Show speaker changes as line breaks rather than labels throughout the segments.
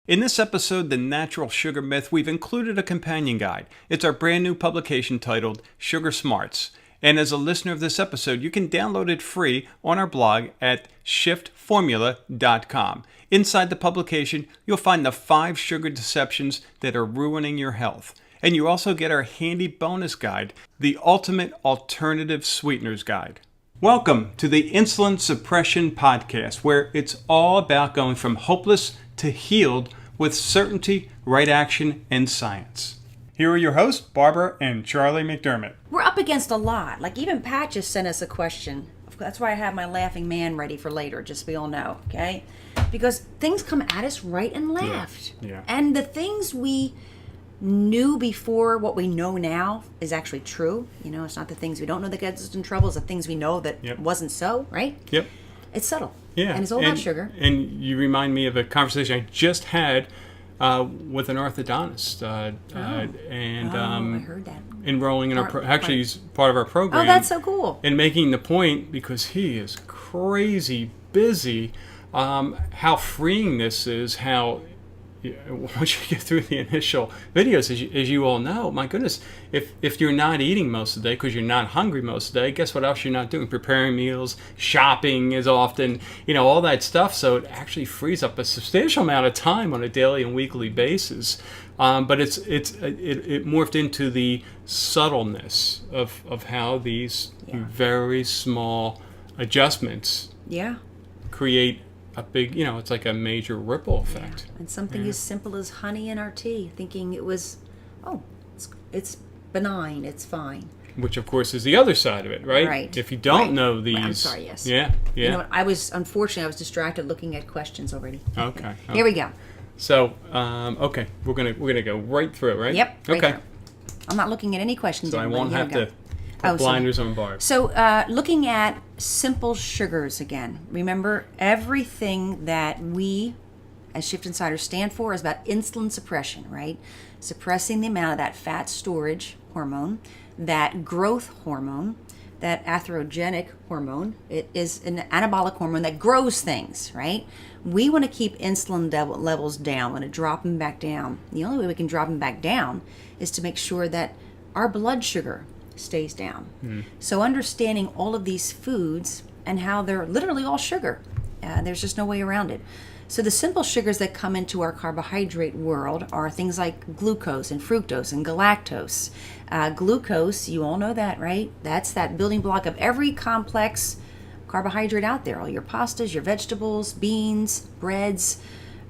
In this episode, The Natural Sugar Myth, we've included a companion guide. It's our brand new publication titled Sugar Smarts. And as a listener of this episode, you can download it free on our blog at shiftformula.com. Inside the publication, you'll find the 5 sugar deceptions that are ruining your health. And you also get our handy bonus guide, the Ultimate Alternative Sweeteners Guide. Welcome to the Insulin Suppression Podcast, where it's all about going from hopeless to healed with certainty, right action, and science. Here are your hosts, Barbara and Charlie McDermott.
We're up against a lot. Like even Pat just sent us a question. That's why I have my laughing man ready for later, just so we all know, okay? Because things come at us right and left.
Yeah.
And the things we knew before, what we know now, is actually true. You know, it's not the things we don't know that get us in trouble. It's the things we know that wasn't so, right?
Yep.
It's subtle.
Yeah.
And it's all about sugar.
And you remind me of a conversation I just had with an orthodontist.
I heard that.
Enrolling in our actually he's part of our program.
Oh, that's so cool.
And making the point, because he is crazy busy, how freeing this is, how once you get through the initial videos, as you all know, my goodness, if you're not eating most of the day because you're not hungry most of the day, guess what else you're not doing? Preparing meals, shopping as often, all that stuff. So it actually frees up a substantial amount of time on a daily and weekly basis. But it morphed into the subtleness of how these very small adjustments create a big, it's like a major ripple effect.
Yeah. And something as simple as honey in our tea, thinking it was, it's benign, it's fine.
Which, of course, is the other side of it, right?
Right.
If you don't know these...
I'm sorry, yes.
Yeah.
You know what, I was distracted looking at questions already.
Okay.
Here we go.
So, okay, we're gonna go right through it, right?
Yep. Right
okay.
through. I'm not looking at any questions.
So
anymore.
I won't have to put blinders on Barb.
So, looking at simple sugars again. Remember, everything that we, as Shift Insiders, stand for is about insulin suppression, right? Suppressing the amount of that fat storage hormone, that growth hormone, that atherogenic hormone. It is an anabolic hormone that grows things, right? We want to keep insulin levels down. We want to drop them back down. The only way we can drop them back down is to make sure that our blood sugar stays down. So understanding all of these foods and how they're literally all sugar. There's just no way around it. So the simple sugars that come into our carbohydrate world are things like glucose and fructose and galactose. Glucose, you all know that, right? That's that building block of every complex carbohydrate out there. All your pastas, your vegetables, beans, breads,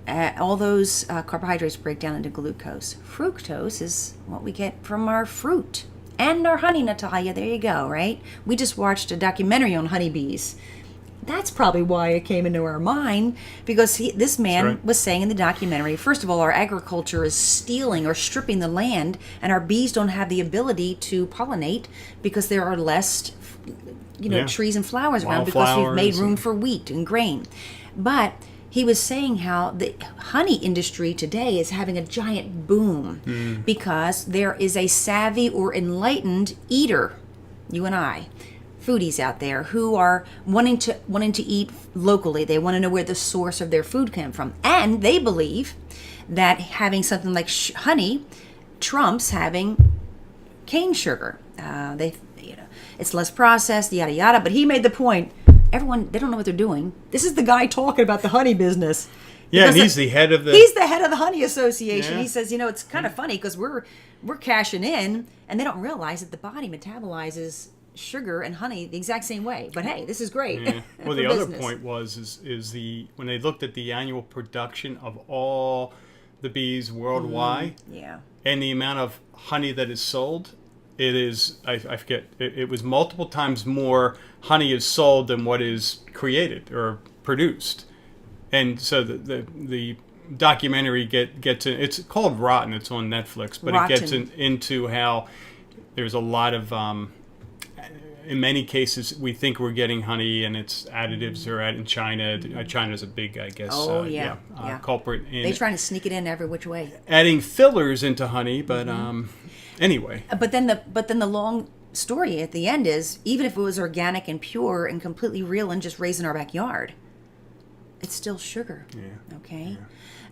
all those carbohydrates break down into glucose. Fructose is what we get from our fruit and our honey, Natalia. There you go, right? We just watched a documentary on honeybees. That's probably why it came into our mind, because this man was saying in the documentary, first of all, our agriculture is stealing or stripping the land, and our bees don't have the ability to pollinate because there are less, trees and flowers around because we've made room for wheat and grain. But he was saying how the honey industry today is having a giant boom because there is a savvy or enlightened eater, you and I, foodies out there who are wanting to eat locally. They want to know where the source of their food came from, and they believe that having something like honey trumps having cane sugar. It's less processed, yada yada. But he made the point. Everyone, they don't know what they're doing. This is the guy talking about the honey business.
Yeah, and he's the head of the...
He's the head of the Honey Association.
Yeah.
He says, it's kind of funny because we're cashing in, and they don't realize that the body metabolizes sugar and honey the exact same way. But hey, this is great.
Yeah. Well, the other point was when they looked at the annual production of all the bees worldwide, and the amount of honey that is sold, it is, I forget, it was multiple times more honey is sold than what is created or produced. And so the documentary gets in, it's called Rotten, it's on Netflix, but Rotten. It gets into how there's a lot of, in many cases, we think we're getting honey and its additives are in China. China's a big, I guess, culprit.
They're trying to sneak it in every which way.
Adding fillers into honey, but anyway.
But then the long story at the end is, even if it was organic and pure and completely real and just raised in our backyard, it's still sugar.
Yeah.
Okay.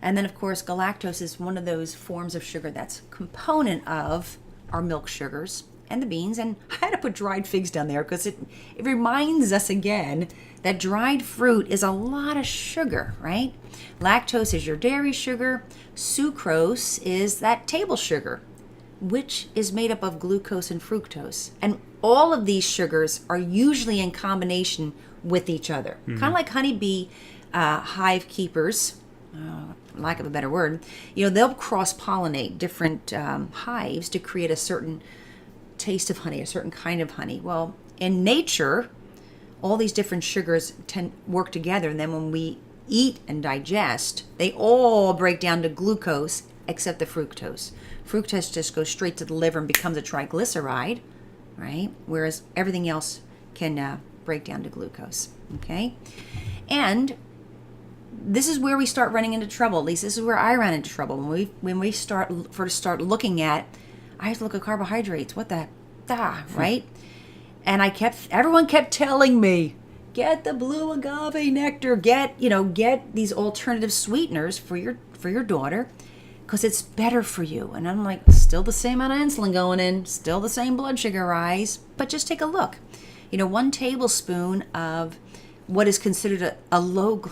And then, of course, galactose is one of those forms of sugar that's a component of our milk sugars and the beans. And I had to put dried figs down there because it reminds us again that dried fruit is a lot of sugar, right? Lactose is your dairy sugar. Sucrose is that table sugar, which is made up of glucose and fructose. And all of these sugars are usually in combination with each other. Kind of like honeybee hive keepers, lack of a better word. They'll cross-pollinate different hives to create a certain taste of honey, a certain kind of honey. Well, in nature, all these different sugars work together, and then when we eat and digest, they all break down to glucose except the fructose. Fructose just goes straight to the liver and becomes a triglyceride, right? Whereas everything else can break down to glucose, okay? And this is where we start running into trouble. At least this is where I ran into trouble. When we start looking at, I have to look at carbohydrates. What the, right? And everyone kept telling me, get the blue agave nectar, get these alternative sweeteners for your daughter, because it's better for you. And I'm like, still the same amount of insulin going in, still the same blood sugar rise, but just take a look. 1 tablespoon of what is considered a low,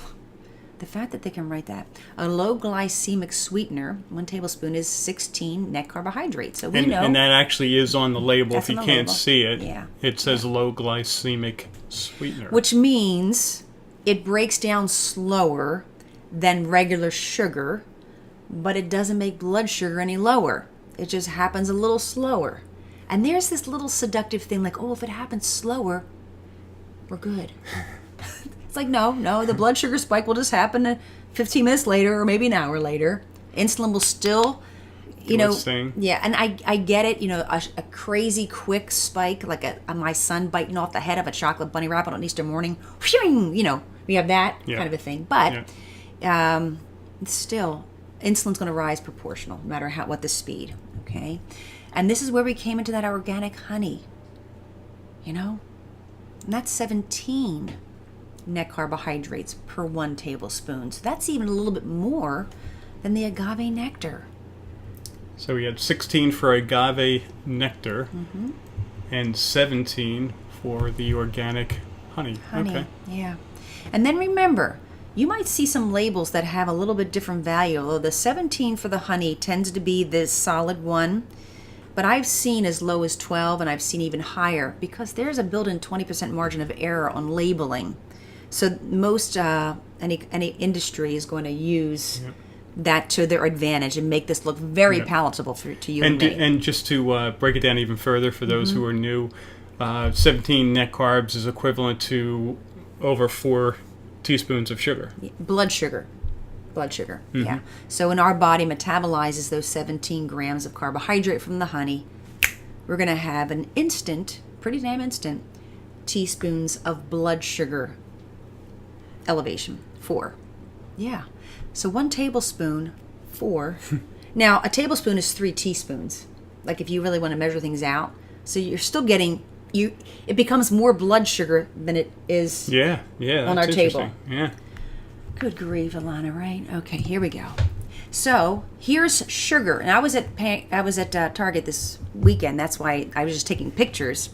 the fact that they can write that, a low glycemic sweetener, 1 tablespoon is 16 net carbohydrates. So we know. And
that actually is on the label. If you can't
label.
see it,
yeah.
It says low glycemic sweetener.
Which means it breaks down slower than regular sugar, but it doesn't make blood sugar any lower. It just happens a little slower. And there's this little seductive thing like, if it happens slower, we're good. It's like, no, the blood sugar spike will just happen 15 minutes later or maybe an hour later. Insulin will still, yeah, and I get it, a crazy quick spike, like my son biting off the head of a chocolate bunny rabbit on Easter morning, we have that kind of a thing. But still, insulin's going to rise proportional, no matter what the speed, okay? And this is where we came into that organic honey, and that's 17 net carbohydrates per 1 tablespoon. So that's even a little bit more than the agave nectar.
So we had 16 for agave nectar and 17 for the organic honey. Okay.
Yeah. And then remember, you might see some labels that have a little bit different value, although the 17 for the honey tends to be the solid one. But I've seen as low as 12, and I've seen even higher, because there's a built-in 20% margin of error on labeling. So most any industry is going to use that to their advantage and make this look very palatable to you and me.
And just to break it down even further for those who are new, 17 net carbs is equivalent to over 4 teaspoons of sugar.
Blood sugar, yeah. So when our body metabolizes those 17 grams of carbohydrate from the honey, we're going to have an pretty damn instant, teaspoons of blood sugar elevation. 4. Yeah. So 1 tablespoon, 4. Now, a tablespoon is 3 teaspoons. Like if you really want to measure things out. So you're still getting, it becomes more blood sugar than it is on our table.
Yeah.
Good grief, Alana, right? Okay, here we go. So here's sugar. And I was at Target this weekend. That's why I was just taking pictures.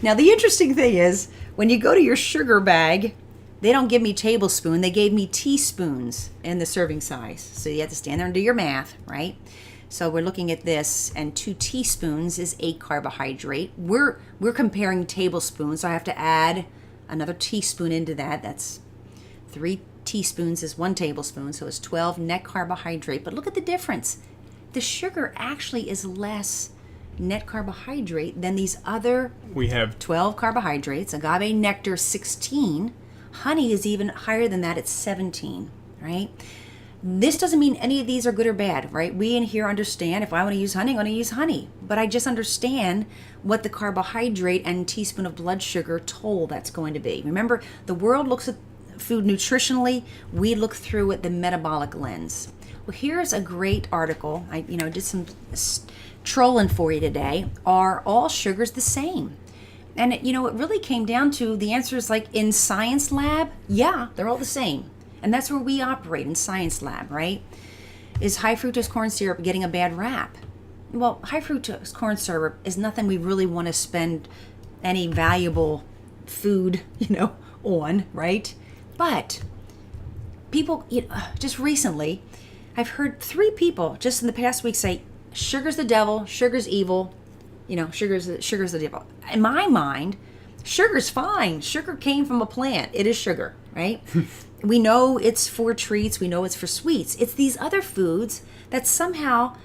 Now, the interesting thing is, when you go to your sugar bag, they don't give me tablespoon. They gave me teaspoons in the serving size. So you have to stand there and do your math, right? So we're looking at this, and 2 teaspoons is 8 carbohydrate. We're comparing tablespoons, so I have to add another teaspoon into that. That's 3 teaspoons is 1 tablespoon, so it's 12 net carbohydrate. But look at the difference. The sugar actually is less net carbohydrate than these other.
We have
12 carbohydrates, agave nectar 16, honey is even higher than that, it's 17, right? This doesn't mean any of these are good or bad, right? We in here understand if I want to use honey, I'm going to use honey. But I just understand what the carbohydrate and teaspoon of blood sugar toll that's going to be. Remember, the world looks at food nutritionally. We look through it the metabolic lens. Well, here's a great article. I did some trolling for you today. Are all sugars the same? And it really came down to the answer is like in science lab, yeah, they're all the same. And that's where we operate, in science lab, right? is high fructose corn syrup getting a bad rap? Well, high fructose corn syrup is nothing we really want to spend any valuable food, on, right? But people, just recently, I've heard 3 people just in the past week say, sugar's the devil, sugar's evil, sugar's the devil. In my mind, sugar's fine. Sugar came from a plant. It is sugar, right? We know it's for treats. We know it's for sweets. It's these other foods that somehow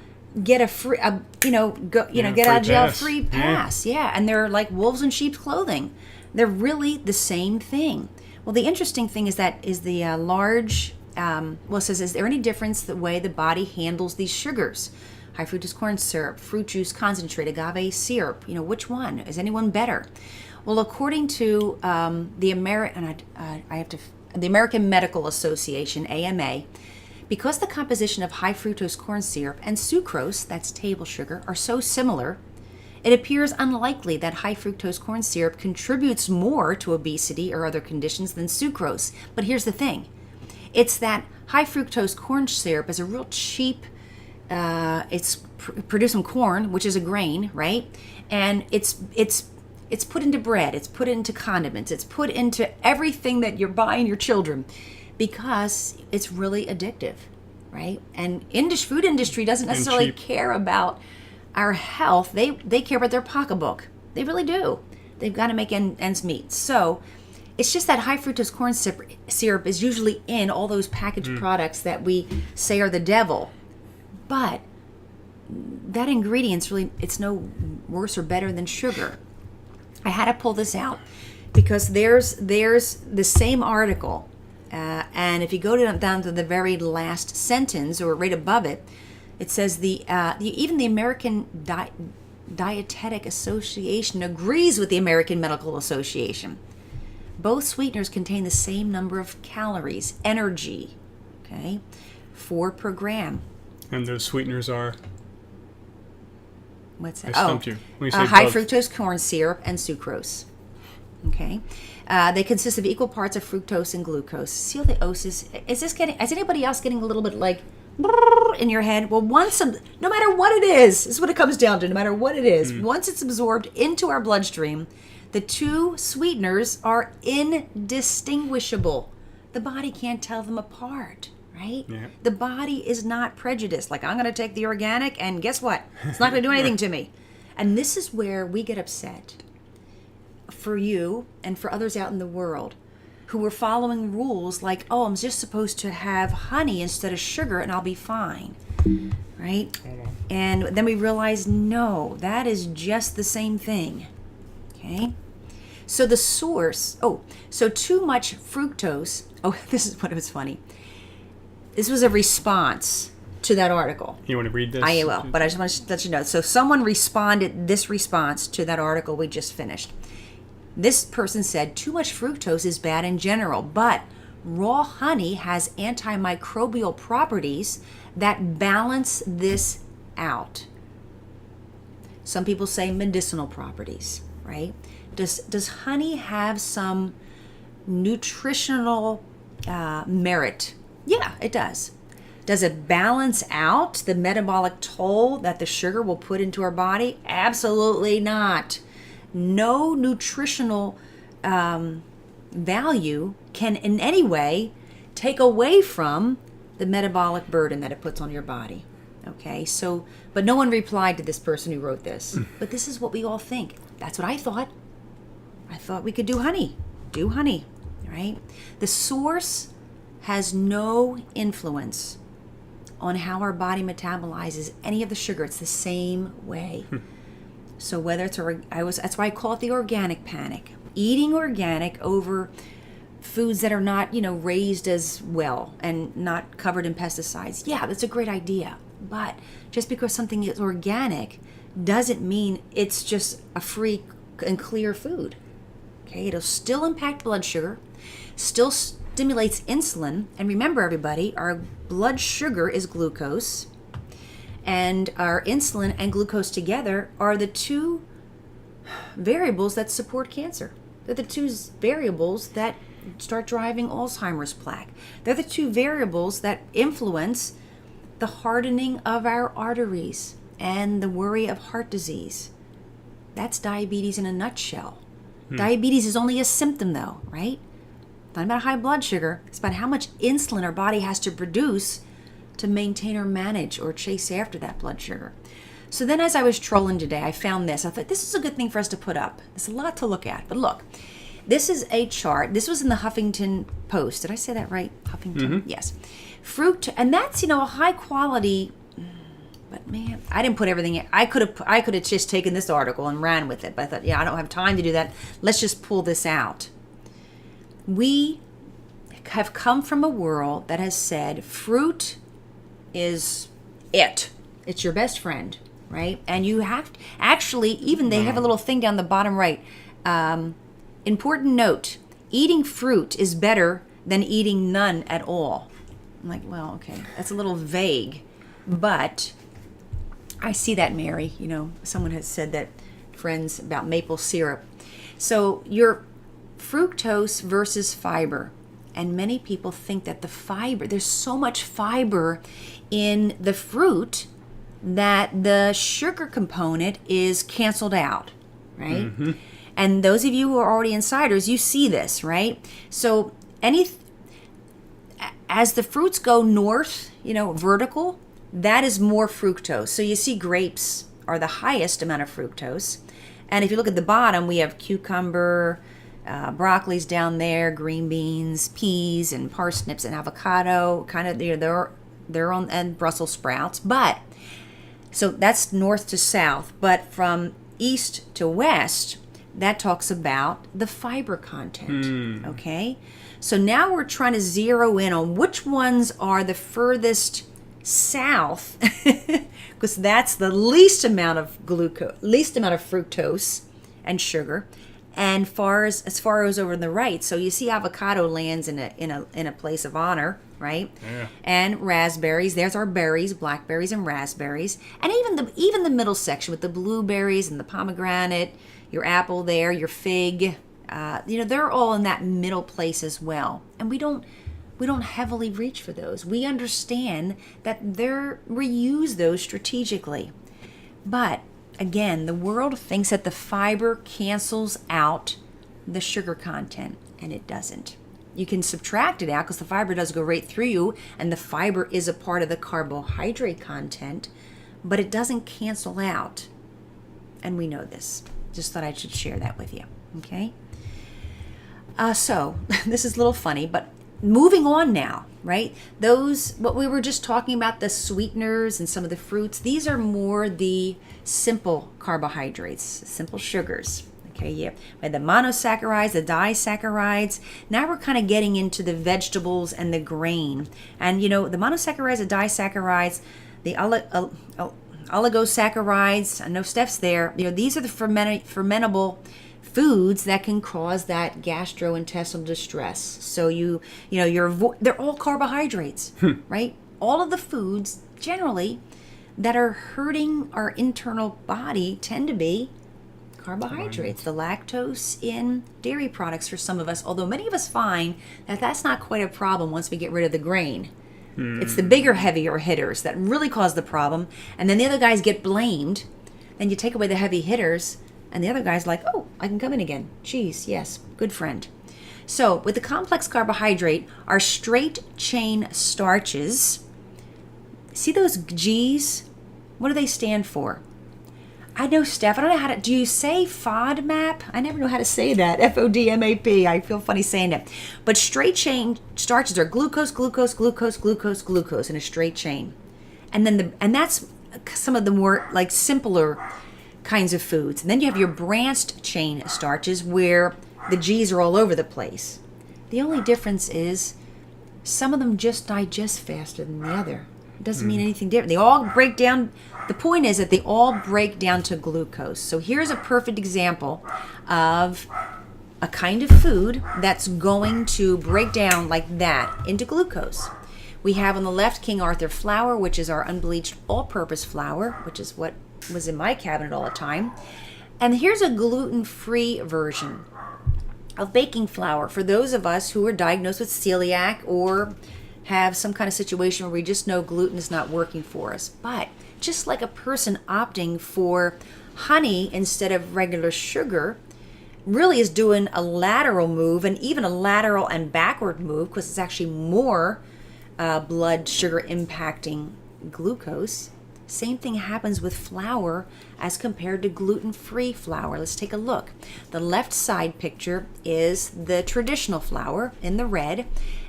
get a free, get out of jail free pass. Yeah, and they're like wolves in sheep's clothing. They're really the same thing. Well, the interesting thing is that the large. It says, is there any difference the way the body handles these sugars? High fructose corn syrup, fruit juice concentrate, agave syrup. Which one is anyone better? Well, according to the American Medical Association (AMA), because the composition of high fructose corn syrup and sucrose, that's table sugar, are so similar, it appears unlikely that high fructose corn syrup contributes more to obesity or other conditions than sucrose. But here's the thing. It's that high fructose corn syrup is a real cheap, it's produced from corn, which is a grain, right? And it's put into bread, it's put into condiments, it's put into everything that you're buying your children because it's really addictive, right? And food industry doesn't necessarily care about our health. They care about their pocketbook. They really do. They've got to make ends meet. So it's just that high fructose corn syrup is usually in all those packaged products that we say are the devil. But that ingredient's really, it's no worse or better than sugar. I had to pull this out because there's the same article. And if you go down to the very last sentence or right above it, it says even the American Dietetic Association agrees with the American Medical Association. Both sweeteners contain the same number of calories, energy, 4 per gram.
And those sweeteners are?
What's that?
I stumped you. When you say
high
both.
fructose corn syrup and sucrose. Okay. They consist of equal parts of fructose and glucose. See all the O's? Is anybody else getting a little bit like in your head? Well, no matter what it is, this is what it comes down to, no matter what it is, once it's absorbed into our bloodstream, the 2 sweeteners are indistinguishable. The body can't tell them apart, right?
Yeah.
The body is not prejudiced. Like, I'm going to take the organic, and guess what? It's not going to do anything to me. And this is where we get upset for you and for others out in the world who are following rules like, oh, I'm just supposed to have honey instead of sugar and I'll be fine, right? And then we realize, no, that is just the same thing, okay? So the source, so too much fructose, this is what was funny. This was a response to that article.
You want to read this?
I will, but I just want to let you know. So someone responded this response to that article we just finished. This person said, too much fructose is bad in general, but raw honey has antimicrobial properties that balance this out. Some people say medicinal properties, right? Does honey have some nutritional merit? Yeah, it does. Does it balance out the metabolic toll that the sugar will put into our body? Absolutely not. No nutritional value can in any way take away from the metabolic burden that it puts on your body. Okay, so, but no one replied to this person who wrote this. But this is what we all think. That's what I thought. I thought we could do honey, right? The source has no influence on how our body metabolizes any of the sugar. It's the same way. So whether it's that's why I call it the organic panic. Eating organic over foods that are not, raised as well and not covered in pesticides. Yeah, that's a great idea. But just because something is organic doesn't mean it's just a free and clear food. Okay, it'll still impact blood sugar, still stimulates insulin. And remember, everybody, our blood sugar is glucose. And our insulin and glucose together are the 2 variables that support cancer. They're the 2 variables that start driving Alzheimer's plaque. They're the 2 variables that influence the hardening of our arteries and the worry of heart disease. That's diabetes in a nutshell. Diabetes is only a symptom though, right? Not about high blood sugar. It's about how much insulin our body has to produce to maintain or manage or chase after that blood sugar. So then as I was trolling today, I found this. I thought this is a good thing for us to put up. There's a lot to look at. But look, this is a chart. This was in the Huffington Post. Did I say that right? Huffington? Yes. Fruit, and that's, a high quality, but man, I didn't put everything in. I could have just taken this article and ran with it. But I thought, I don't have time to do that. Let's just pull this out. We have come from a world that has said fruit is it. It's your best friend, right? And you have to, actually, even they have a little thing down the bottom right. Important note, eating fruit is better than eating none at all. I'm like, well, okay, that's a little vague, but I see that, Mary. Someone has said that, friends, about maple syrup. So your fructose versus fiber. And many people think that the fiber, there's so much fiber in the fruit that the sugar component is canceled out, right? Mm-hmm. And those of you who are already insiders, you see this, right? So as the fruits go north, vertical, that is more fructose. So you see grapes are the highest amount of fructose. And if you look at the bottom, we have cucumber, broccoli's down there, green beans, peas, and parsnips, and avocado. Kind of, they're on, and Brussels sprouts. But so that's north to south. But from east to west, that talks about the fiber content. Okay, so now we're trying to zero in on which ones are the furthest south, because that's the least amount of fructose and sugar. And as far as over on the right, so you see avocado lands in a place of honor, right? Yeah. And raspberries, there's our berries, blackberries and raspberries, and even the middle section with the blueberries and the pomegranate, your apple there, your fig, they're all in that middle place as well. And we don't heavily reach for those. We understand that we use those strategically, but again, the world thinks that the fiber cancels out the sugar content, and it doesn't. You can subtract it out because the fiber does go right through you, and the fiber is a part of the carbohydrate content, but it doesn't cancel out. And we know this. Just thought I should share that with you, okay? So, this is a little funny, but moving on now, right? What we were just talking about, the sweeteners and some of the fruits, these are more the simple carbohydrates, simple sugars. Okay, yeah. We had the monosaccharides, the disaccharides. Now we're kind of getting into the vegetables and the grain. And the monosaccharides, the disaccharides, the oligosaccharides, I know Steph's there. These are the fermentable foods that can cause that gastrointestinal distress. So they're all carbohydrates, right? All of the foods generally that are hurting our internal body tend to be carbohydrates, the lactose in dairy products for some of us, although many of us find that that's not quite a problem once we get rid of the grain. It's the bigger, heavier hitters that really cause the problem, and then the other guys get blamed. Then you take away the heavy hitters, and the other guy's like, oh, I can come in again. Cheese, yes, good friend. So with the complex carbohydrate, our straight chain starches, see those G's? What do they stand for? I know, Steph, I don't know how to, do you say FODMAP? I never know how to say that, FODMAP. I feel funny saying it. But straight chain starches are glucose, glucose, glucose, glucose, glucose in a straight chain. And then and that's some of the more like simpler kinds of foods. And then you have your branched chain starches where the G's are all over the place. The only difference is some of them just digest faster than the other. It doesn't mean anything different. They all break down. The point is that they all break down to glucose. So here's a perfect example of a kind of food that's going to break down like that into glucose. We have on the left King Arthur flour, which is our unbleached all-purpose flour, which is what was in my cabinet all the time. And here's a gluten-free version of baking flour for those of us who are diagnosed with celiac or have some kind of situation where we just know gluten is not working for us. But just like a person opting for honey instead of regular sugar really is doing a lateral move, and even a lateral and backward move, because it's actually more blood sugar impacting glucose. Same thing happens with flour as compared to gluten-free flour. Let's take a look. The left side picture is the traditional flour in the red,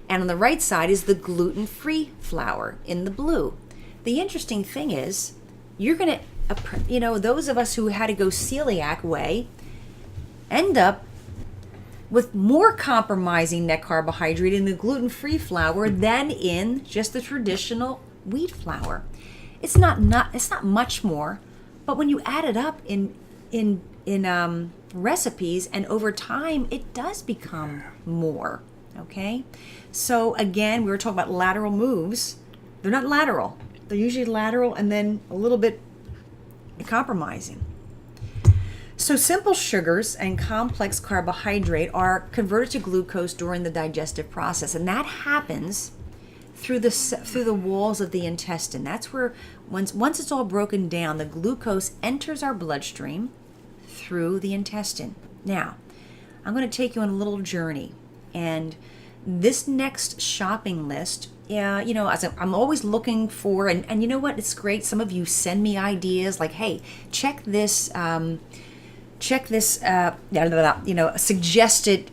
and on the right side is the gluten-free flour in the blue. The interesting thing is, you're going to, those of us who had to go celiac way end up with more compromising net carbohydrate in the gluten-free flour than in just the traditional wheat flour. It's not much more, but when you add it up in recipes and over time, it does become more. Okay, so again, we were talking about lateral moves. They're not lateral. They're usually lateral and then a little bit compromising. So simple sugars and complex carbohydrate are converted to glucose during the digestive process, and that happens through the walls of the intestine. That's where once it's all broken down, the glucose enters our bloodstream through the intestine. Now, I'm going to take you on a little journey, and this next shopping list, as I'm always looking for, and you know what? It's great. Some of you send me ideas like, hey, check this. Suggested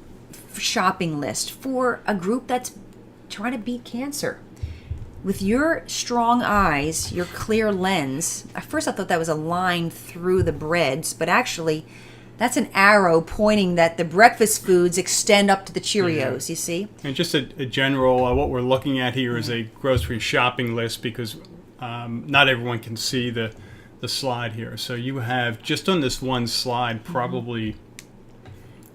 shopping list for a group that's trying to beat cancer. With your strong eyes, your clear lens, at first I thought that was a line through the breads, but actually that's an arrow pointing that the breakfast foods extend up to the Cheerios, you see?
And just a general, what we're looking at here is a grocery shopping list, because not everyone can see the slide here. So you have, just on this one slide, probably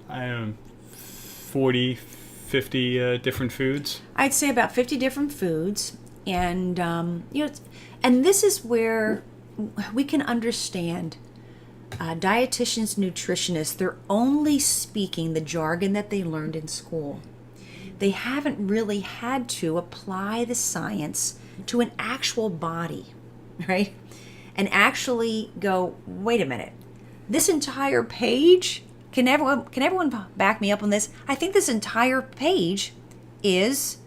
40, 50 different foods.
I'd say about 50 different foods. And, and this is where we can understand dietitians, nutritionists, they're only speaking the jargon that they learned in school. They haven't really had to apply the science to an actual body, right? And actually go, wait a minute, this entire page, can everyone back me up on this? I think this entire page is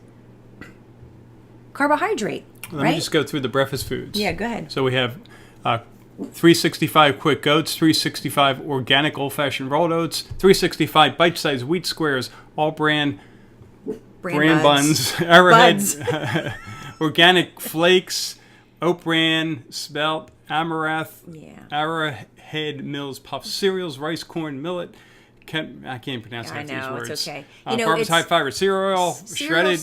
carbohydrate.
Let me just go through the breakfast foods.
Yeah, go ahead.
So we have 365 quick oats, 365 organic old-fashioned rolled oats, 365 bite-sized wheat squares, all bran buns, Arrowhead, organic flakes, oat bran, spelt, amaranth, Arrowhead Mills puff cereals, rice, corn, millet. I can't pronounce half these words.
It's okay.
Carbs, high fiber cereal, shredded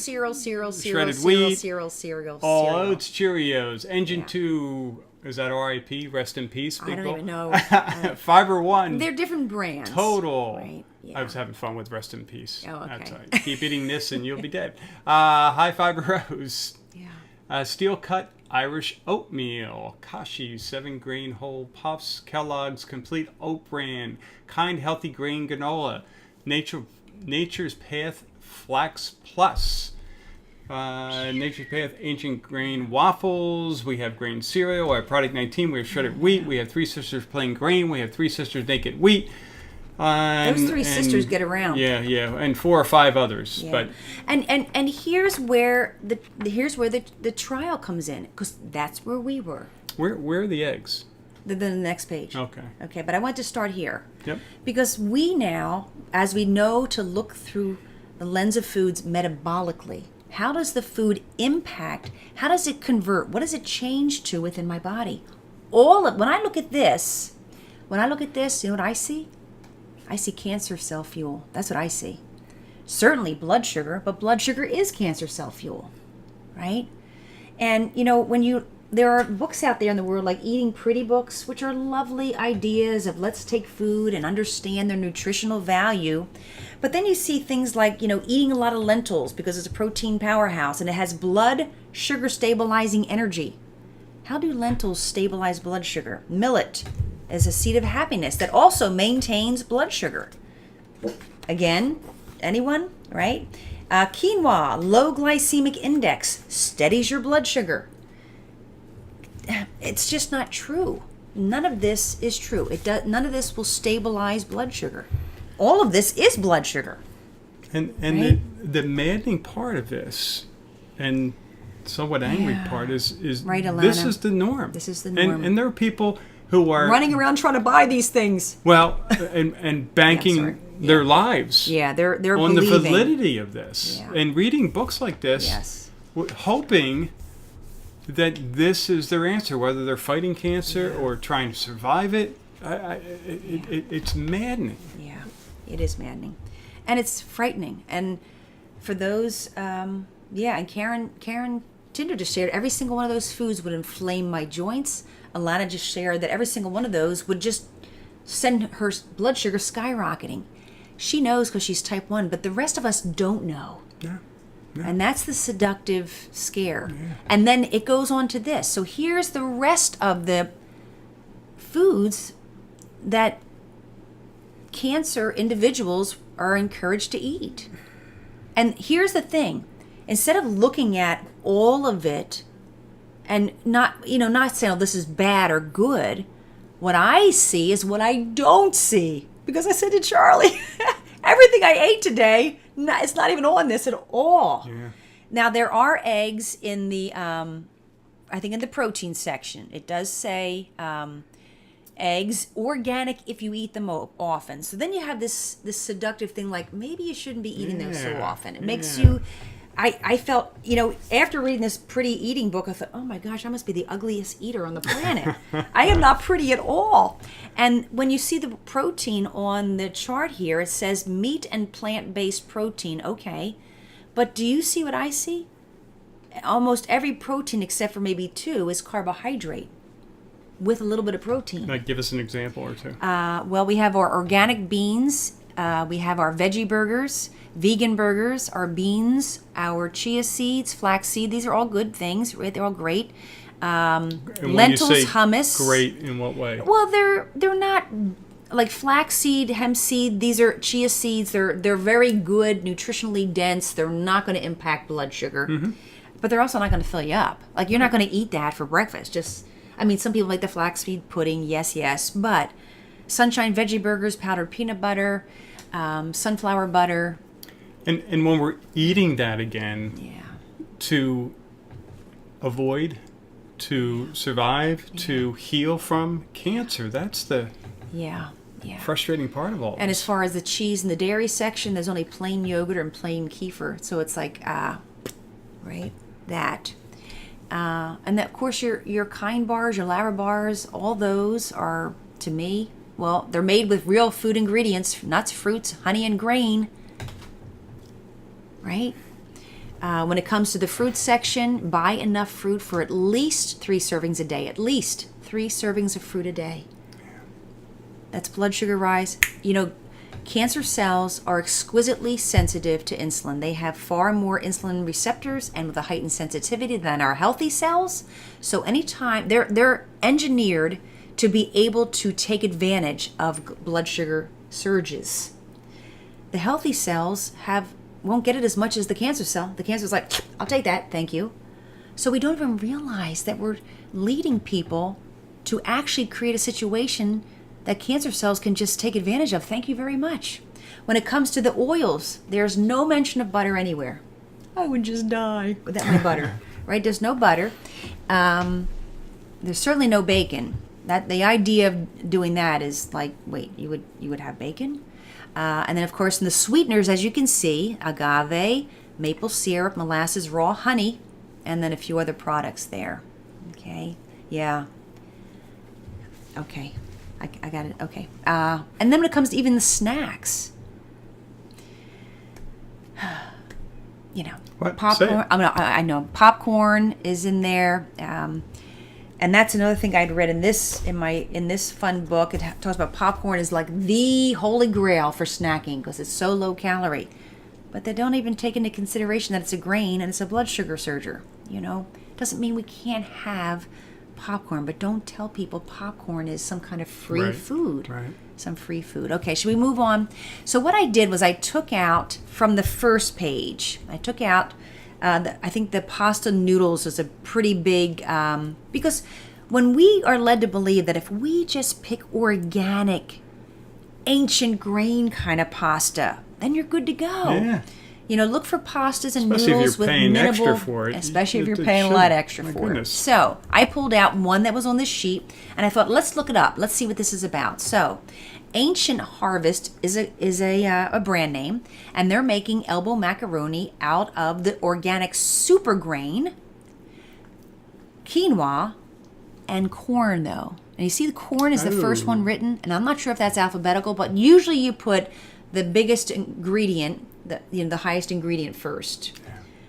wheat,
cereal,
all oats, Cheerios, Engine 2. Is that RIP? Rest in peace, people?
I don't even know.
Fiber One.
They're different brands.
Total.
Right. Yeah.
I was having fun with Rest in Peace.
Oh, okay.
That's right. Keep eating this and you'll be dead. High Fiber Rose.
Yeah.
Steel Cut Irish Oatmeal. Kashi 7-grain whole puffs. Kellogg's Complete Oat Bran. Kind Healthy Grain Granola. Nature's Path Flax Plus. Nature's Path Ancient Grain Waffles. We have grain cereal. We have Product 19. We have shredded wheat. We have Three Sisters Plain Grain. We have Three Sisters Naked Wheat.
Those three sisters get around.
Yeah, and 4 or 5 others.
Yeah.
But
and here's where the trial comes in, because that's where we were.
Where are the eggs?
The next page.
Okay,
but I want to start here.
Yep.
Because we now, as we know to look through the lens of foods metabolically, how does the food impact? How does it convert? What does it change to within my body? When I look at this, you know what I see? I see cancer cell fuel. That's what I see. Certainly blood sugar, but blood sugar is cancer cell fuel, right? And there are books out there in the world like Eating Pretty books, which are lovely ideas of let's take food and understand their nutritional value. But then you see things like, eating a lot of lentils because it's a protein powerhouse and it has blood sugar stabilizing energy. How do lentils stabilize blood sugar? Millet is a seed of happiness that also maintains blood sugar. Again, anyone, right? Quinoa, low glycemic index, steadies your blood sugar. It's just not true. None of this is true. None of this will stabilize blood sugar. All of this is blood sugar.
And
right?
the maddening part of this, and somewhat angry part is
right, Alana.
This is the norm.
This is the norm.
And there are people who are
running around trying to buy these things.
Well, and banking their lives.
Yeah, they're
on
believing.
the validity of this, and reading books like this, hoping that this is their answer, whether they're fighting cancer or trying to survive it. It's maddening.
Yeah, it is maddening, and it's frightening. And for those, and Karen Tinder just shared every single one of those foods would inflame my joints. Alana just shared that every single one of those would just send her blood sugar skyrocketing. She knows because she's type 1, but the rest of us don't know.
Yeah. Yeah.
And that's the seductive scare. Yeah. And then it goes on to this. So here's the rest of the foods that cancer individuals are encouraged to eat. And here's the thing. Instead of looking at all of it and not saying, oh, this is bad or good, what I see is what I don't see. Because I said to Charlie, everything I ate today, it's not even on this at all.
Yeah.
Now, there are eggs in the, I think in the protein section. It does say eggs, organic if you eat them often. So then you have this seductive thing like, maybe you shouldn't be eating those so often. It makes you... I felt, after reading this pretty eating book, I thought, oh my gosh, I must be the ugliest eater on the planet. I am not pretty at all. And when you see the protein on the chart here, it says meat and plant-based protein. Okay. But do you see what I see? Almost every protein except for maybe 2 is carbohydrate with a little bit of protein.
Give us an example or two.
Well, we have our organic beans. We have our veggie burgers. Vegan burgers, our beans, our chia seeds, flaxseed. These are all good things, right? They're all great. Lentils, hummus.
Great in what way?
Well, they're not like flaxseed, hemp seed. These are chia seeds. They're very good, nutritionally dense. They're not going to impact blood sugar, but they're also not going to fill you up. Like you're not going to eat that for breakfast. Some people like the flaxseed pudding. Yes, but sunshine veggie burgers, powdered peanut butter, sunflower butter.
And when we're eating that again, to avoid, to survive, to heal from cancer, that's the frustrating part of all
And
this.
as far as the cheese and the dairy section, there's only plain yogurt and plain kefir. So it's like, right, that. And then, of course, your Kind bars, your Lara bars, all those are, to me, well, they're made with real food ingredients, nuts, fruits, honey, and grain. Right? When it comes to the fruit section, buy enough fruit for at least 3 servings a day. At least 3 servings of fruit a day. That's blood sugar rise. Cancer cells are exquisitely sensitive to insulin. They have far more insulin receptors and with a heightened sensitivity than our healthy cells. So anytime they're engineered to be able to take advantage of blood sugar surges. The healthy cells won't get it as much as the cancer cell. The cancer's like, I'll take that, thank you. So we don't even realize that we're leading people to actually create a situation that cancer cells can just take advantage of. Thank you very much. When it comes to the oils, there's no mention of butter anywhere. I would just die without my butter, right? There's no butter. There's certainly no bacon. That the idea of doing that is like, wait, you would have bacon? And then, of course, in the sweeteners, as you can see, agave, maple syrup, molasses, raw honey, and then a few other products there. Okay, yeah. Okay, I got it. Okay. And then when it comes to even the snacks,
What?
popcorn. I know popcorn is in there. And that's another thing I'd read in this fun book. It talks about popcorn is like the holy grail for snacking because it's so low calorie. But they don't even take into consideration that it's a grain and it's a blood sugar surger. Doesn't mean we can't have popcorn, but don't tell people popcorn is some kind of free food.
Right.
Some free food. Okay, should we move on? So what I did was I took out from the first page, I took out, I think the pasta noodles is a pretty big, because when we are led to believe that if we just pick organic, ancient grain kind of pasta, then you're good to go.
Yeah.
You know, look for pastas and
Especially
noodles
if you're
with
paying
minimal,
extra for it.
especially if
It
you're paying a
should.
lot extra
My
for
goodness.
it. So I pulled out one that was on this sheet, and I thought, let's look it up. Let's see what this is about. So, Ancient Harvest is a brand name, and they're making elbow macaroni out of the organic super grain, quinoa, and corn, though. And you see the corn is the first one written, and I'm not sure if that's alphabetical, but usually you put the biggest ingredient, the highest ingredient first.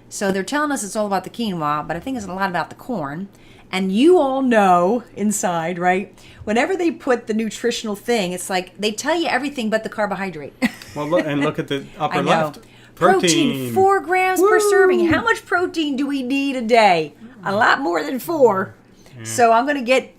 So they're telling us it's all about the quinoa, but I think it's a lot about the corn. And you all know inside, right? Whenever they put the nutritional thing, it's like they tell you everything but the carbohydrate.
Well, look at the upper
I know.
left.
Protein, 4 grams per serving. How much protein do we need a day? A lot more than 4. Yeah. So I'm going to get,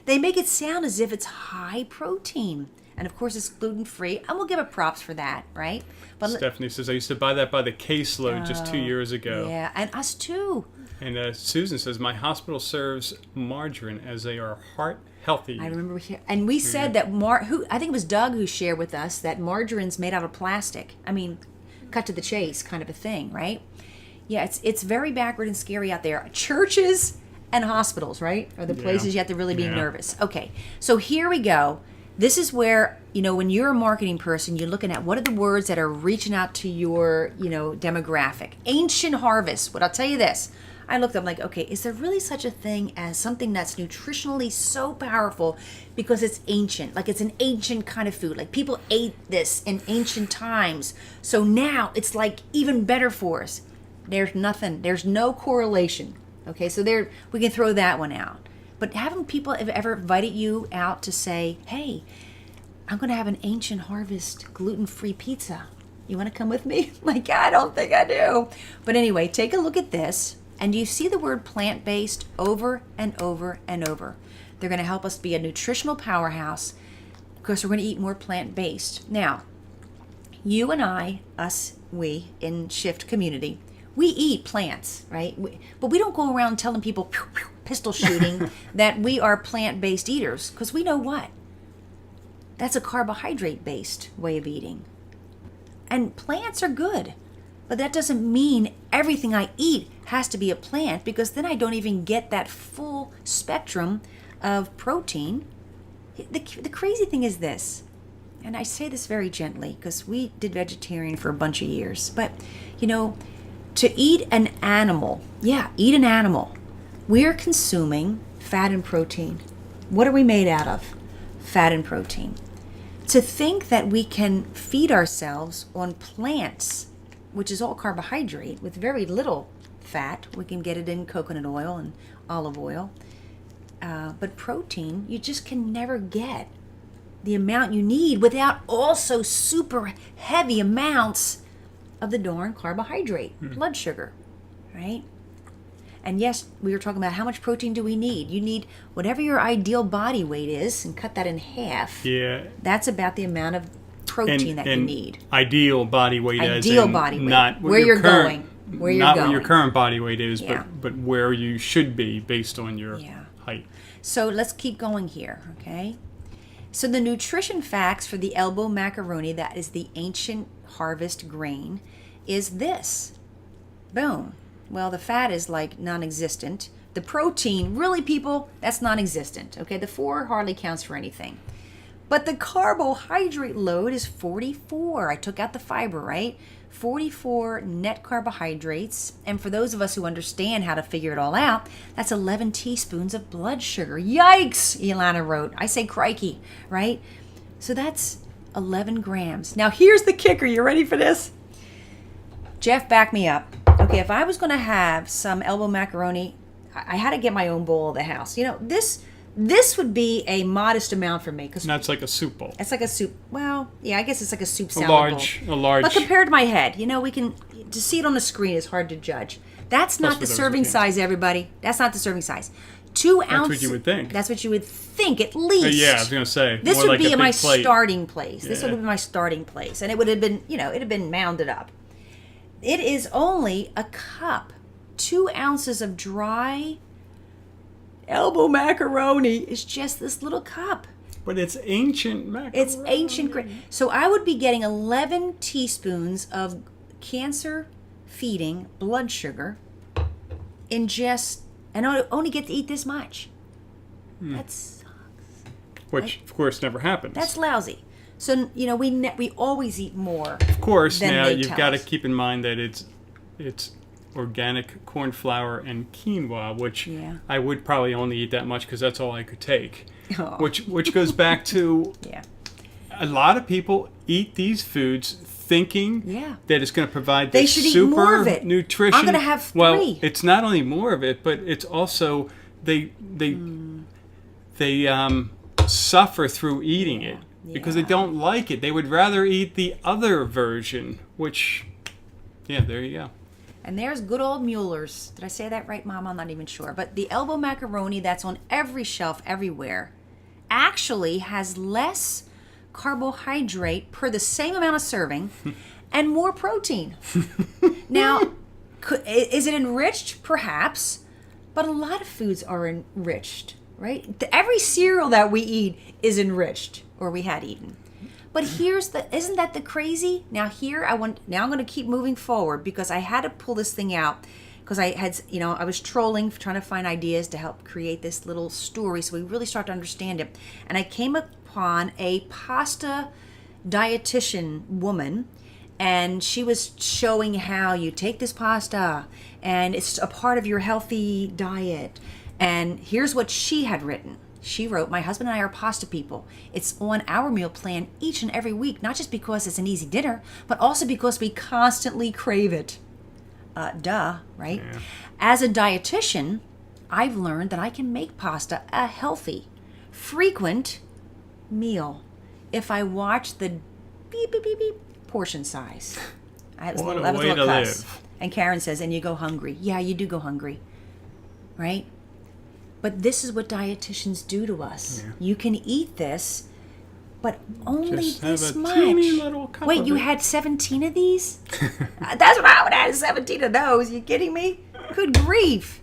they make it sound as if it's high protein. And of course, it's gluten-free. And we'll give it props for that, right? But
Stephanie says, I used to buy that by the caseload just 2 years ago.
Yeah, and us too.
And Susan says, my hospital serves margarine as they are heart healthy.
I remember and we said that I think it was Doug who shared with us that margarine's made out of plastic. I mean, cut to the chase kind of a thing, right? Yeah, it's very backward and scary out there. Churches and hospitals, right, are the places you have to really be nervous. Okay, so here we go. This is where, when you're a marketing person, you're looking at what are the words that are reaching out to your, demographic. Ancient Harvest. But I'll tell you this. I looked up like, okay, is there really such a thing as something that's nutritionally so powerful because it's ancient? Like it's an ancient kind of food. Like people ate this in ancient times. So now it's like even better for us. There's nothing. There's no correlation. Okay, so we can throw that one out. But haven't people ever invited you out to say, hey, I'm going to have an Ancient Harvest gluten-free pizza. You want to come with me? Like, I don't think I do. But anyway, take a look at this. And you see the word plant-based over and over and over. They're going to help us be a nutritional powerhouse because we're going to eat more plant-based. Now, you and I, we in Shift community, we eat plants, right? But we don't go around telling people, pistol shooting, that we are plant-based eaters because we know what? That's a carbohydrate-based way of eating. And plants are good. But that doesn't mean everything I eat has to be a plant because then I don't even get that full spectrum of protein. The crazy thing is this, and I say this very gently because we did vegetarian for a bunch of years, but to eat an animal, we're consuming fat and protein. What are we made out of? Fat and protein. To think that we can feed ourselves on plants, which is all carbohydrate with very little fat. We can get it in coconut oil and olive oil. But protein, you just can never get the amount you need without also super heavy amounts of the darn carbohydrate, blood sugar, right? And yes, we were talking about how much protein do we need. You need whatever your ideal body weight is and cut that in half.
Yeah.
That's about the amount of protein that you need.
Ideal body weight,
ideal body weight.
Not
where you're going. Where you're
not
going.
what your current body weight is, but where you should be based on your height.
So let's keep going here, okay? So the nutrition facts for the elbow macaroni, that is the Ancient Harvest grain, is this. Boom. Well, the fat is like non-existent. The protein, really people, that's non-existent, okay? The 4 hardly counts for anything. But the carbohydrate load is 44. I took out the fiber, right? 44 net carbohydrates. And for those of us who understand how to figure it all out, that's 11 teaspoons of blood sugar. Yikes, Ilana wrote. I say crikey, right? So that's 11 grams. Now here's the kicker. You ready for this? Jeff, back me up. Okay, if I was going to have some elbow macaroni, I had to get my own bowl of the house. This would be a modest amount for me.
And that's like a soup bowl.
It's like a soup. Well, yeah, I guess it's like a soup salad bowl.
A large.
But compared to my head, we can, to see it on the screen is hard to judge. That's not the serving size, everybody. That's not the serving size. 2
That's
ounces.
what you would think.
That's what you would think, at least.
Yeah, I was going to say.
This
more
would
like
be
a
my
big plate.
starting place. This
Yeah.
would be my starting place. And it would have been, it had been mounded up. It is only a cup. 2 ounces of dry elbow macaroni is just this little cup.
But it's ancient macaroni.
It's ancient. So I would be getting 11 teaspoons of cancer-feeding blood sugar in just, and I only get to eat this much. That's
Which, of course, never happens.
That's lousy. So, we always eat more.
Of course,
than
now
they
you've
tell
got to
us.
keep in mind that it's organic corn flour and quinoa, which
Yeah.
I would probably only eat that much because that's all I could take.
Oh.
Which goes back to
Yeah.
a lot of people eat these foods thinking
Yeah.
that it's going to provide
They
this
should eat
super
more of it.
nutrition.
I'm gonna have
Well,
3.
it's not only more of it, but it's also they suffer through eating it because they
Yeah.
don't like it. They would rather eat the other version, which, yeah, there you go.
And there's good old Mueller's. Did I say that right, Mom? I'm not even sure. But the elbow macaroni that's on every shelf everywhere actually has less carbohydrate per the same amount of serving and more protein. Now, is it enriched? Perhaps. But a lot of foods are enriched, right? Every cereal that we eat is enriched, or we had eaten. But isn't that the crazy? Now I'm going to keep moving forward because I had to pull this thing out because I was trolling, trying to find ideas to help create this little story so we really start to understand it. And I came upon a pasta dietitian woman, and she was showing how you take this pasta and it's a part of your healthy diet. And here's what she had written. She wrote, "My husband and I are pasta people. It's on our meal plan each and every week, not just because it's an easy dinner, but also because we constantly crave it." Duh, right?
Yeah.
As a dietitian, I've learned that I can make pasta a healthy, frequent meal if I watch the beep, beep, beep, beep portion size. That was
What a
that was
way
little
to
cuss.
live.
And Karen says, "And you go hungry." Yeah, you do go hungry, right? But this is what dietitians do to us.
Yeah.
You can eat this, but only
Just have
this
a
much.
teeny little cup
Wait,
of
you
it.
had 17 of these? That's what I would have, 17 of those. You kidding me? Good grief.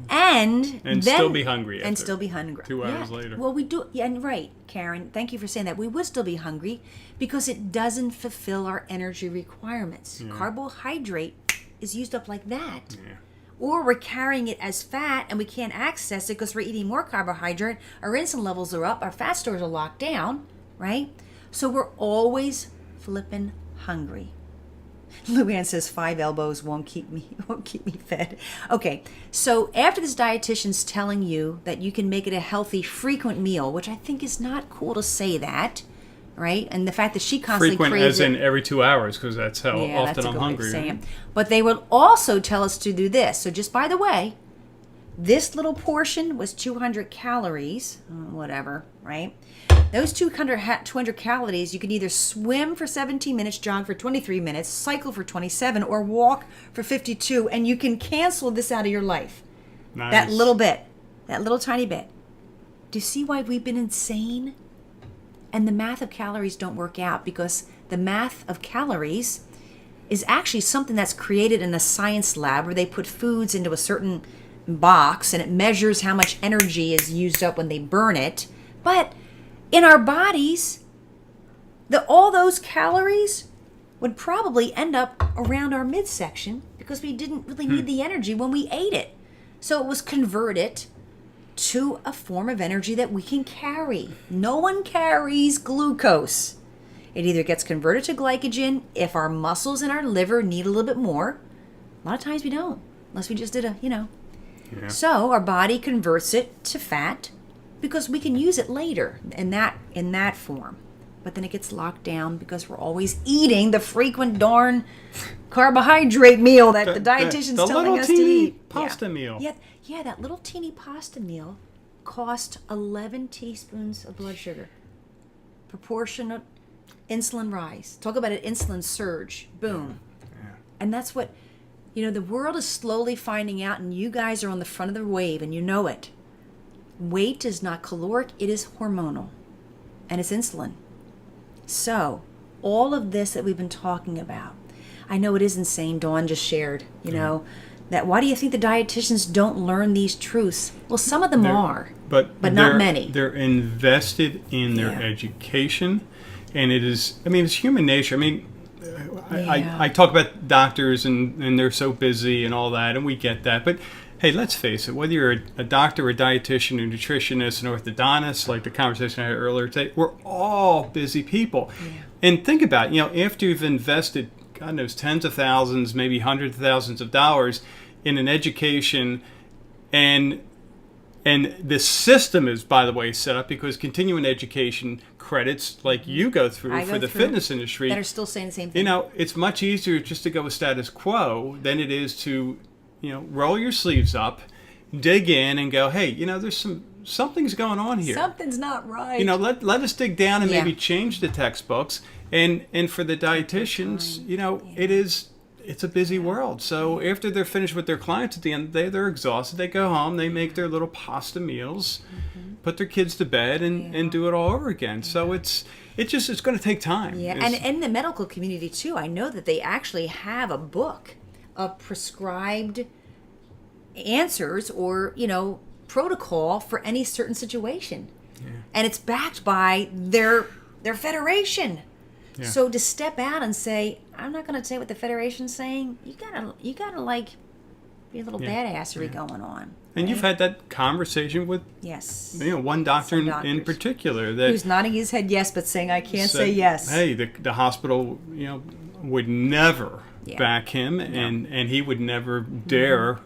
And then,
still be hungry
And
after
still be hungry.
2 hours later.
Well, we do. Yeah, and right, Karen. Thank you for saying that. We would still be hungry because it doesn't fulfill our energy requirements. Carbohydrate is used up like that.
Yeah.
Or we're carrying it as fat and we can't access it because we're eating more carbohydrate. Our insulin levels are up. Our fat stores are locked down, right? So we're always flipping hungry. Luann says 5 elbows won't keep me fed. Okay, so after this dietitian's telling you that you can make it a healthy, frequent meal, which I think is not cool to say that, right? And the fact that she constantly
Frequent
craves
as
it.
in every 2 hours because that's how
Yeah,
often
that's a
I'm
good way of
hungry.
saying it. But they will also tell us to do this. So just by the way, this little portion was 200 calories, whatever, right? Those 200 calories, you can either swim for 17 minutes, jog for 23 minutes, cycle for 27, or walk for 52, and you can cancel this out of your life.
Nice.
That little bit, that little tiny bit. Do you see why we've been insane? And the math of calories don't work out because the math of calories is actually something that's created in a science lab where they put foods into a certain box and it measures how much energy is used up when they burn it. But in our bodies, all those calories would probably end up around our midsection because we didn't really need the energy when we ate it. So it was converted to a form of energy that we can carry. No one carries glucose. It either gets converted to glycogen if our muscles and our liver need a little bit more. A lot of times we don't, unless we just did
Yeah.
So our body converts it to fat because we can use it later in that form. But then it gets locked down because we're always eating the frequent darn carbohydrate meal that the dietitian's
the
telling
little
us to
teeny
eat.
pasta meal.
Yeah, that little teeny pasta meal cost 11 teaspoons of blood sugar. Proportionate insulin rise. Talk about an insulin surge. Boom.
Yeah.
And that's what, the world is slowly finding out, and you guys are on the front of the wave, and you know it. Weight is not caloric, it is hormonal, and it's insulin. So, all of this that we've been talking about, I know it is insane. Dawn just shared, that why do you think the dietitians don't learn these truths? Well, some of them are, but not many.
They're invested in their education, and it's human nature. I talk about doctors and they're so busy and all that, and we get that. But hey, let's face it, whether you're a doctor, a dietitian, a nutritionist, an orthodontist, like the conversation I had earlier today, we're all busy people. Yeah. And think about it, after you've invested, God knows, tens of thousands, maybe hundreds of thousands of dollars in an education, and the system is, by the way, set up because continuing education credits like you go through for the fitness industry
that are still saying the same thing.
It's much easier just to go with status quo than it is to, roll your sleeves up, dig in, and go, hey, there's something's going on here.
Something's not right.
Let us dig down and maybe change the textbooks. And for the dietitians, it's a busy world. So after they're finished with their clients at the end of the day, they're exhausted. They go home, they make their little pasta meals, put their kids to bed, and do it all over again. So it's going to take time.
Yeah, and in the medical community too, I know that they actually have a book of prescribed answers or protocol for any certain situation, and it's backed by their federation. Yeah. So to step out and say, I'm not going to say what the federation's saying, you gotta like be a little badassery going on. Right?
And you've had that conversation with one doctor in particular
who's nodding his head yes, but saying I can't say yes.
Hey, the hospital would never back him, and he would never dare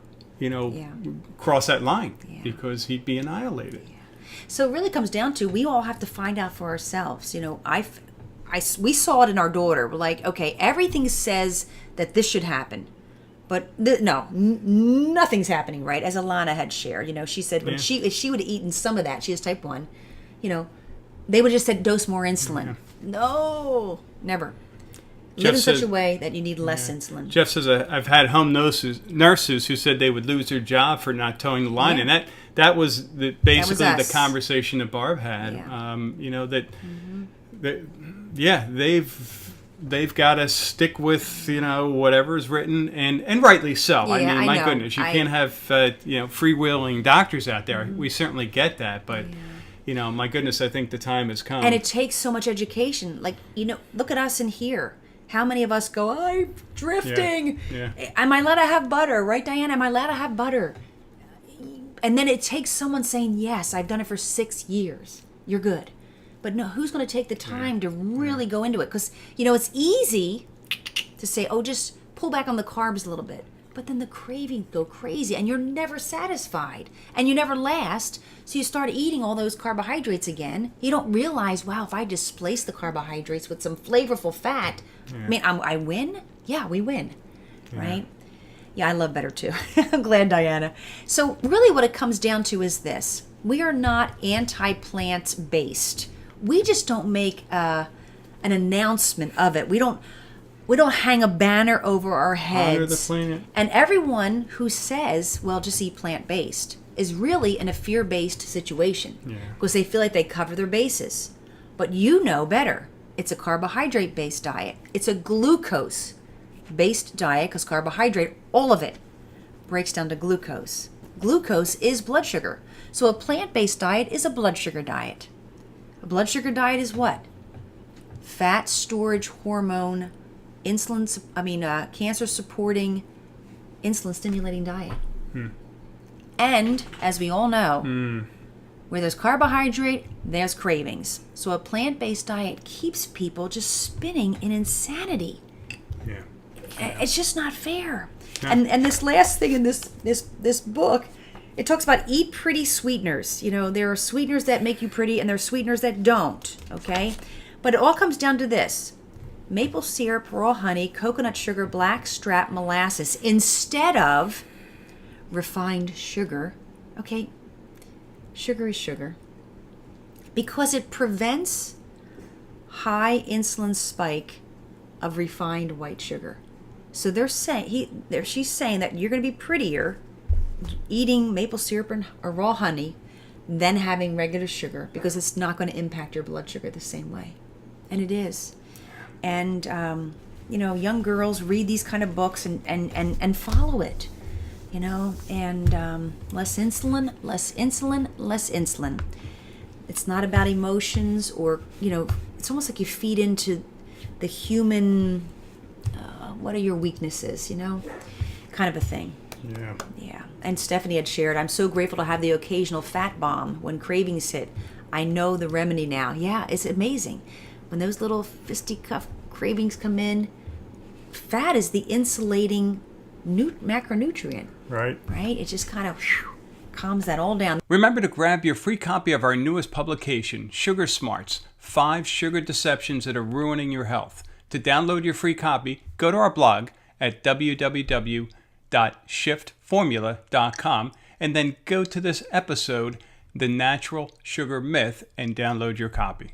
cross that line because he'd be annihilated.
Yeah. So it really comes down to we all have to find out for ourselves. We saw it in our daughter. We're like, okay, everything says that this should happen, but nothing's happening, right? As Alana had shared, she said if she would have eaten some of that, she has type 1, they would have just said dose more insulin. Yeah. No, never. Live in such a way that you need less insulin.
Jeff says, I've had home nurses who said they would lose their job for not towing the line, and that was basically the conversation that Barb had. They've got to stick with whatever's written, and rightly so. My goodness, you can't have freewheeling doctors out there. We certainly get that, but my goodness, I think the time has come.
And it takes so much education. Like look at us in here. How many of us go, I'm drifting. Yeah. Am I allowed to have butter? Right, Diana? Am I allowed to have butter? And then it takes someone saying, yes, I've done it for 6 years. You're good. But no, who's going to take the time to really go into it? Because, it's easy to say, just pull back on the carbs a little bit. But then the cravings go crazy and you're never satisfied and you never last. So you start eating all those carbohydrates again. You don't realize, wow, if I displace the carbohydrates with some flavorful fat, I win? Yeah, we win, right? Yeah, I love better too. I'm glad, Diana. So really what it comes down to is this. We are not anti-plant based. We just don't make an announcement of it. We don't hang a banner over our heads.
Honor the planet.
And everyone who says, well, just eat plant-based is really in a fear-based situation because they feel like they cover their bases. But you know better. It's a carbohydrate-based diet. It's a glucose-based diet because carbohydrate, all of it, breaks down to glucose. Glucose is blood sugar. So a plant-based diet is a blood sugar diet. A blood sugar diet is what? Fat storage hormone, cancer-supporting, insulin-stimulating diet. And, as we all know, where there's carbohydrate, there's cravings. So a plant-based diet keeps people just spinning in insanity.
Yeah.
It's just not fair. No. And this last thing in this book, it talks about eat pretty sweeteners. There are sweeteners that make you pretty and there are sweeteners that don't, okay? But it all comes down to this. Maple syrup, raw honey, coconut sugar, blackstrap molasses instead of refined sugar. Okay, sugar is sugar. Because it prevents high insulin spike of refined white sugar. So she's saying that you're going to be prettier eating maple syrup or raw honey than having regular sugar, because it's not going to impact your blood sugar the same way. And it is. And, young girls read these kind of books and follow it, and less insulin, less insulin, less insulin. It's not about emotions or, it's almost like you feed into the human, what are your weaknesses, kind of a thing.
Yeah.
Yeah. And Stephanie had shared, I'm so grateful to have the occasional fat bomb when cravings hit. I know the remedy now. Yeah, it's amazing. When those little fisticuff cravings come in, fat is the insulating macronutrient.
Right.
Right? It just kind of calms that all down.
Remember to grab your free copy of our newest publication, Sugar Smarts, 5 Sugar Deceptions That Are Ruining Your Health. To download your free copy, go to our blog at www.shiftformula.com and then go to this episode, The Natural Sugar Myth, and download your copy.